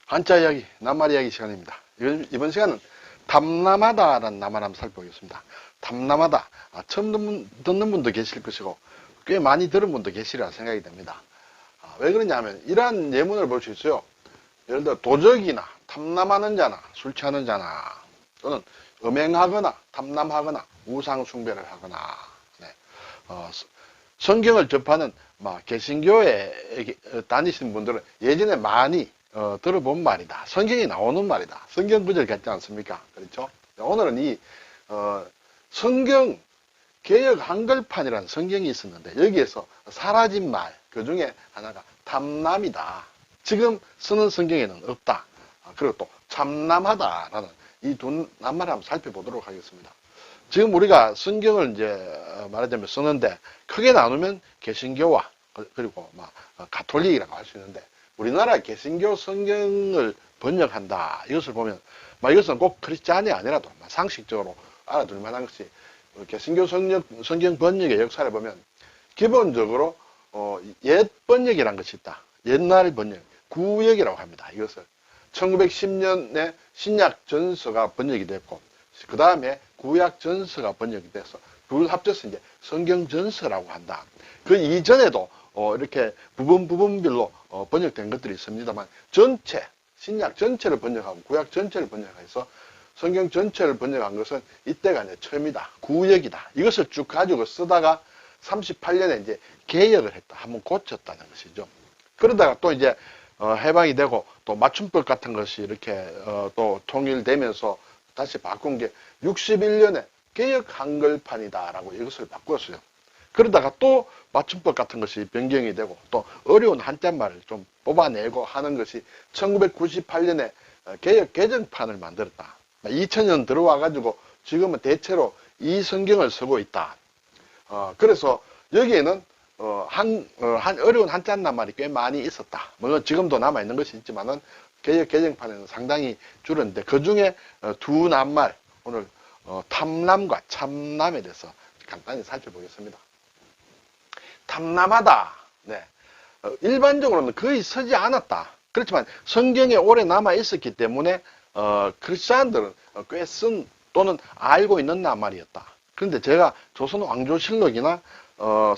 한자 이야기, 낱말 이야기 시간입니다. 이번 시간은 탐남하다라는 낱말 한번 살펴보겠습니다. 탐남하다. 처음 듣는 분도 계실 것이고, 꽤 많이 들은 분도 계시리라 생각이 됩니다. 왜 그러냐면, 이러한 예문을 볼 수 있어요. 예를 들어, 도적이나, 탐남하는 자나, 술 취하는 자나, 또는 음행하거나, 탐남하거나, 우상숭배를 하거나, 네. 성경을 접하는, 개신교에 다니시는 분들은 예전에 많이 들어본 말이다. 성경에 나오는 말이다. 성경 구절 같지 않습니까? 그렇죠? 오늘은 이 성경 개역 한글판이라는 성경이 있었는데 여기에서 사라진 말, 그 중에 하나가 탐남이다. 지금 쓰는 성경에는 없다. 그리고 또 참남하다라는 이 두 낱말을 한번 살펴보도록 하겠습니다. 지금 우리가 성경을 이제 말하자면 쓰는데 크게 나누면 개신교와 그리고 가톨릭이라고 할 수 있는데, 우리나라 개신교 성경을 번역한다. 이것을 보면, 이것은 꼭 크리스찬이 아니라도 상식적으로 알아둘 만한 것이, 개신교 성경 번역의 역사를 보면, 기본적으로, 옛 번역이라는 것이 있다. 옛날 번역, 구역이라고 합니다. 이것을. 1910년에 신약 전서가 번역이 됐고, 그 다음에 구약 전서가 번역이 돼서, 둘 합쳐서 이제 성경 전서라고 한다. 그 이전에도 이렇게 부분별로 번역된 것들이 있습니다만, 전체, 신약 전체를 번역하고 구약 전체를 번역해서 성경 전체를 번역한 것은 이때가 이제 처음이다. 구역이다. 이것을 쭉 가지고 쓰다가 38년에 이제 개역을 했다. 한번 고쳤다는 것이죠. 그러다가 또 이제 해방이 되고 또 맞춤법 같은 것이 이렇게 또 통일되면서 다시 바꾼 게 61년에 개역 한글판이다라고 이것을 바꿨어요. 그러다가 또 맞춤법 같은 것이 변경이 되고 또 어려운 한자말을 좀 뽑아내고 하는 것이 1998년에 개역 개정판을 만들었다. 2000년 들어와가지고 지금은 대체로 이 성경을 쓰고 있다. 그래서 여기에는 어려운 한자 낱말이 꽤 많이 있었다. 물론 지금도 남아있는 것이 있지만은 개역 개정판에는 상당히 줄었는데, 그 중에 두 낱말, 오늘 탐남과 참남에 대해서 간단히 살펴보겠습니다. 탐남하다. 네. 일반적으로는 거의 쓰지 않았다. 그렇지만 성경에 오래 남아 있었기 때문에 크리스찬들은 꽤 쓴 또는 알고 있는 낱말이었다. 그런데 제가 조선 왕조실록이나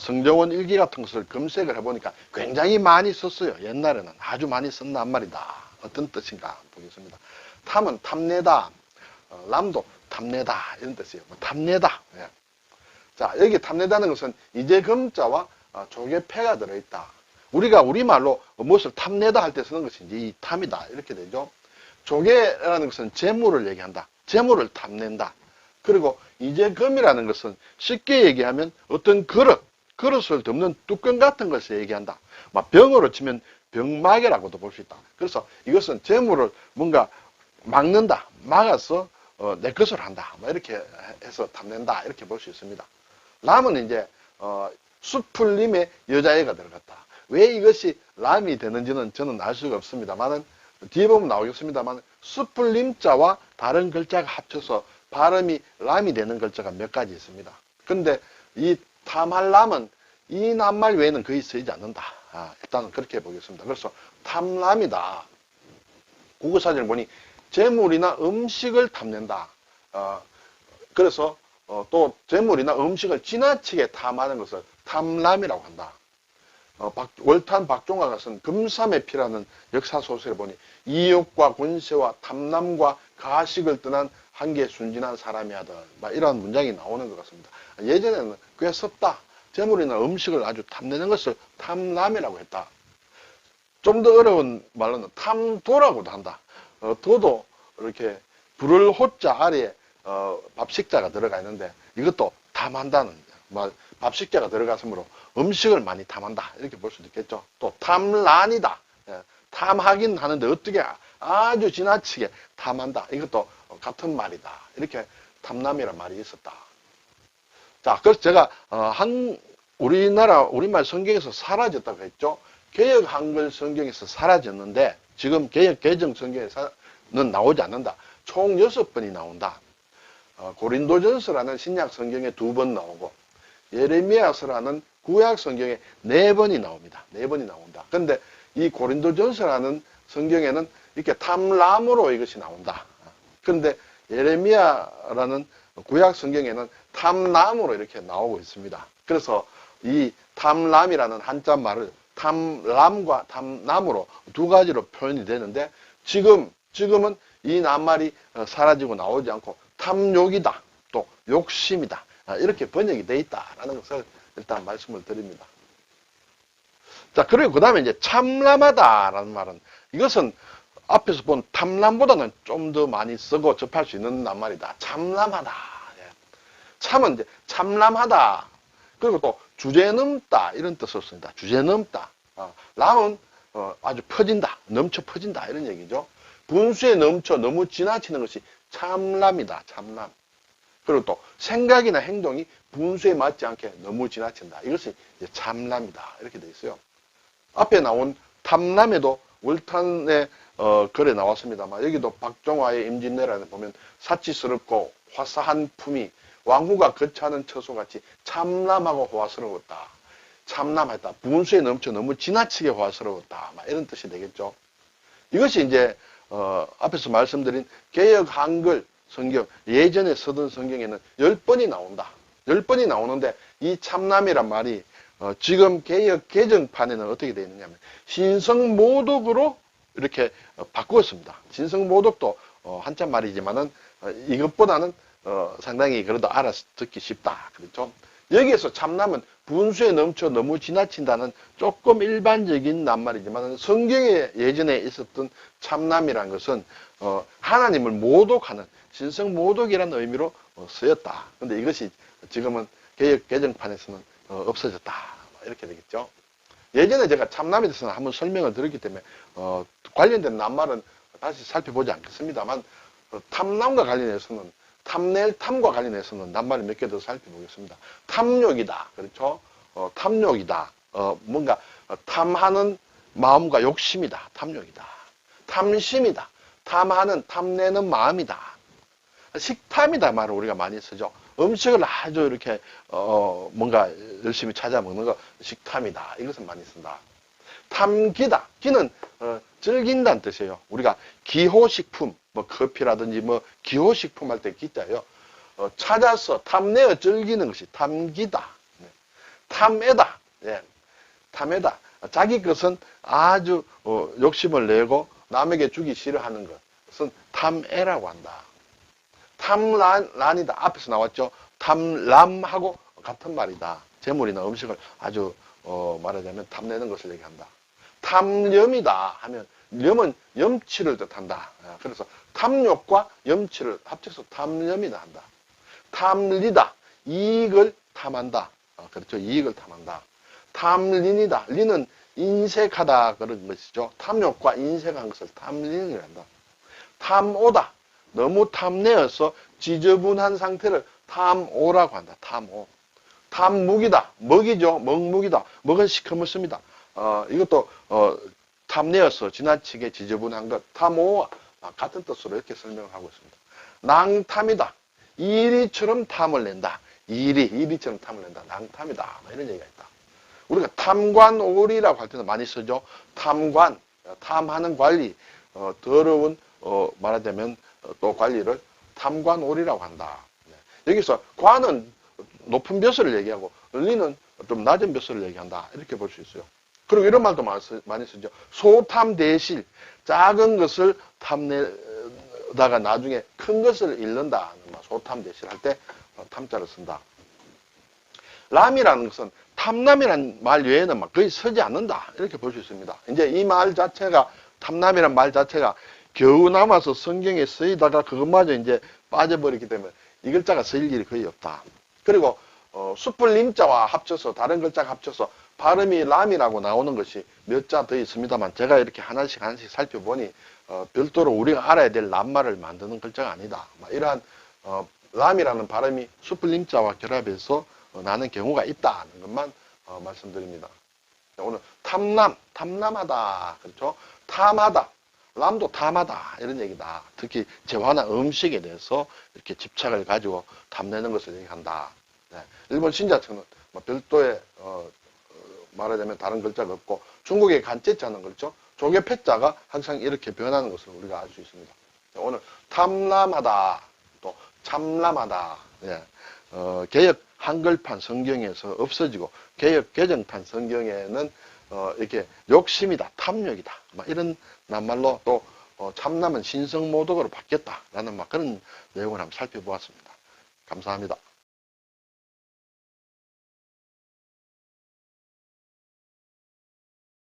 성정원 일기 같은 것을 검색을 해보니까 굉장히 많이 썼어요. 옛날에는 아주 많이 쓴 낱말이다. 어떤 뜻인가 보겠습니다. 탐은 탐내다, 남도 탐내다 이런 뜻이에요. 탐내다. 예. 자, 여기 탐내다는 것은 이제 금자와 조개패가 들어있다. 우리가 우리말로 무엇을 탐내다 할 때 쓰는 것이 이제 이 탐이다 이렇게 되죠. 조개라는 것은 재물을 얘기한다. 재물을 탐낸다. 그리고 이제 금이라는 것은 쉽게 얘기하면 어떤 그릇을 덮는 뚜껑 같은 것을 얘기한다. 병으로 치면 병막이라고도 볼 수 있다. 그래서 이것은 재물을 뭔가 막는다, 막아서 내 것을 한다. 이렇게 해서 탐낸다. 이렇게 볼 수 있습니다. 람은 이제 수풀림의 여자애가 들어갔다. 왜 이것이 람이 되는지는 저는 알 수가 없습니다만은 뒤에 보면 나오겠습니다만, 수풀림자와 다른 글자가 합쳐서 발음이 람이 되는 글자가 몇 가지 있습니다. 근데 이 탐할 람은 이 낱말 외에는 거의 쓰이지 않는다. 일단은 그렇게 보겠습니다. 그래서 탐람이다. 국어사전을 보니 재물이나 음식을 탐낸다. 그래서 또 재물이나 음식을 지나치게 탐하는 것을 탐람이라고 한다. 월탄 박종화가 쓴 금삼의 피라는 역사소설을 보니 이욕과 권세와 탐남과 가식을 떠난 한계 순진한 사람이 하던 이런 문장이 나오는 것 같습니다. 예전에는 꽤 썼다. 재물이나 음식을 아주 탐내는 것을 탐남이라고 했다. 좀 더 어려운 말로는 탐도라고도 한다. 도도 이렇게 불을 호자 아래에 밥식자가 들어가 있는데 이것도 탐한다는 밥식자가 들어갔으므로 음식을 많이 탐한다 이렇게 볼 수도 있겠죠. 또 탐란이다. 탐하긴 하는데 어떻게 아주 지나치게 탐한다. 이것도 같은 말이다. 이렇게 탐남이란 말이 있었다. 자, 그래서 제가 우리말 성경에서 사라졌다고 했죠. 개역 한글 성경에서 사라졌는데 지금 개역 개정 성경에서는 나오지 않는다. 총 6번이 나온다. 고린도전서라는 신약 성경에 2번 나오고 예레미야서라는 구약 성경에 4번이 나옵니다. 4번이 나온다. 그런데 이 고린도전서라는 성경에는 이렇게 탐람으로 이것이 나온다. 그런데 예레미야라는 구약 성경에는 탐람으로 이렇게 나오고 있습니다. 그래서 이 탐람이라는 한자 말을 탐람과 탐남으로 두 가지로 표현이 되는데 지금은 이 낱말이 사라지고 나오지 않고 탐욕이다, 또 욕심이다, 이렇게 번역이 되어 있다라는 것을 일단 말씀을 드립니다. 자, 그리고 그 다음에 이제 참람하다라는 말은, 이것은 앞에서 본 탐람보다는 좀 더 많이 쓰고 접할 수 있는 낱말이다. 참람하다. 참은 이제 참람하다. 그리고 또 주제 넘다 이런 뜻을 씁니다. 주제 넘다. 람은 아주 퍼진다, 넘쳐 퍼진다 이런 얘기죠. 분수에 넘쳐 너무 지나치는 것이 참람이다. 참람. 그리고 또 생각이나 행동이 분수에 맞지 않게 너무 지나친다. 이것이 이제 참람이다. 이렇게 돼 있어요. 앞에 나온 탐람에도 월탄의 글에 나왔습니다만, 여기도 박종화의 임진왜란에 보면 사치스럽고 화사한 품이 왕후가 거처하는 처소같이 참람하고 호화스러웠다. 참람했다. 분수에 넘쳐 너무 지나치게 호화스러웠다. 이런 뜻이 되겠죠. 이것이 이제 앞에서 말씀드린 개역 한글 성경, 예전에 쓰던 성경에는 10번이 나온다. 10번이 나오는데 이 참람이란 말이 지금 개역 개정판에는 어떻게 되어 있느냐 하면 신성모독으로 이렇게 바꾸었습니다. 신성모독도 한자 말이지만은 이것보다는 상당히 그래도 알아듣기 쉽다. 그렇죠? 여기에서 참남은 분수에 넘쳐 너무 지나친다는 조금 일반적인 낱말이지만 성경에 예전에 있었던 참남이란 것은 하나님을 모독하는 신성모독이라는 의미로 쓰였다. 근데 이것이 지금은 개역 개정판에서는 없어졌다. 이렇게 되겠죠. 예전에 제가 참남에 대해서는 한번 설명을 드렸기 때문에 관련된 낱말은 다시 살펴보지 않겠습니다만 탐남과 관련해서는 탐낼 탐과 관련해서는 낱말을 몇 개 더 살펴보겠습니다. 탐욕이다. 그렇죠? 탐욕이다. 뭔가 탐하는 마음과 욕심이다. 탐욕이다. 탐심이다. 탐하는 탐내는 마음이다. 식탐이다 말을 우리가 많이 쓰죠. 음식을 아주 이렇게 뭔가 열심히 찾아 먹는 거 식탐이다. 이것은 많이 쓴다. 탐기다. 기는 즐긴다는 뜻이에요. 우리가 기호식품, 뭐 커피라든지 뭐 기호식품 할 때 기자예요. 찾아서 탐내어 즐기는 것이 탐기다. 탐애다. 예. 탐애다. 자기 것은 아주 욕심을 내고 남에게 주기 싫어하는 것은 탐애라고 한다. 탐란이다. 앞에서 나왔죠. 탐람하고 같은 말이다. 재물이나 음식을 아주 말하자면 탐내는 것을 얘기한다. 탐염이다 하면 염은 염치를 뜻한다. 그래서 탐욕과 염치를 합쳐서 탐염이다 한다. 탐리다. 이익을 탐한다. 그렇죠. 이익을 탐한다. 탐린이다. 리는 인색하다 그런 것이죠. 탐욕과 인색한 것을 탐린이라 한다. 탐오다. 너무 탐내어서 지저분한 상태를 탐오라고 한다. 탐오. 탐묵이다. 먹이죠. 먹묵이다. 먹은 시커멓습니다. 이것도 탐내어서 지나치게 지저분한 것. 탐오와 같은 뜻으로 이렇게 설명을 하고 있습니다. 낭탐이다. 이리처럼 탐을 낸다. 이리처럼 탐을 낸다. 낭탐이다. 이런 얘기가 있다. 우리가 탐관오리라고 할 때는 많이 쓰죠. 탐관, 탐하는 관리, 더러운 말하자면 또 관리를 탐관오리라고 한다. 여기서 관은 높은 벼슬을 얘기하고 리는 좀 낮은 벼슬을 얘기한다. 이렇게 볼 수 있어요. 그리고 이런 말도 많이 쓰죠. 소탐대실, 작은 것을 탐내다가 나중에 큰 것을 잃는다. 소탐대실 할 때 탐자를 쓴다. 람이라는 것은 탐남이라는 말 외에는 거의 쓰지 않는다. 이렇게 볼 수 있습니다. 이제 이 말 자체가, 탐남이라는 말 자체가 겨우 남아서 성경에 쓰이다가 그것마저 이제 빠져버리기 때문에 이 글자가 쓰일 일이 거의 없다. 그리고 숯불 림자와 합쳐서 다른 글자가 합쳐서 발음이 람이라고 나오는 것이 몇 자 더 있습니다만 제가 이렇게 하나씩 살펴보니 별도로 우리가 알아야 될 람말을 만드는 글자가 아니다. 이러한 람이라는 발음이 숯불 림자와 결합해서 나는 경우가 있다는 것만 말씀드립니다. 오늘 탐남하다. 그렇죠? 탐하다. 람도 탐하다. 이런 얘기다. 특히 재화나 음식에 대해서 이렇게 집착을 가지고 탐내는 것을 얘기한다. 네. 일본 신자처는 별도의 말하자면 다른 글자가 없고 중국의 간제자는 그렇죠? 조개 패자가 항상 이렇게 변하는 것을 우리가 알 수 있습니다. 오늘 탐람하다, 또 참람하다. 예. 개역 한글판 성경에서 없어지고 개역 개정판 성경에는 이렇게 욕심이다, 탐욕이다, 막 이런 낱말로 또 참남은 신성모독으로 바뀌었다라는 막 그런 내용을 한번 살펴보았습니다. 감사합니다.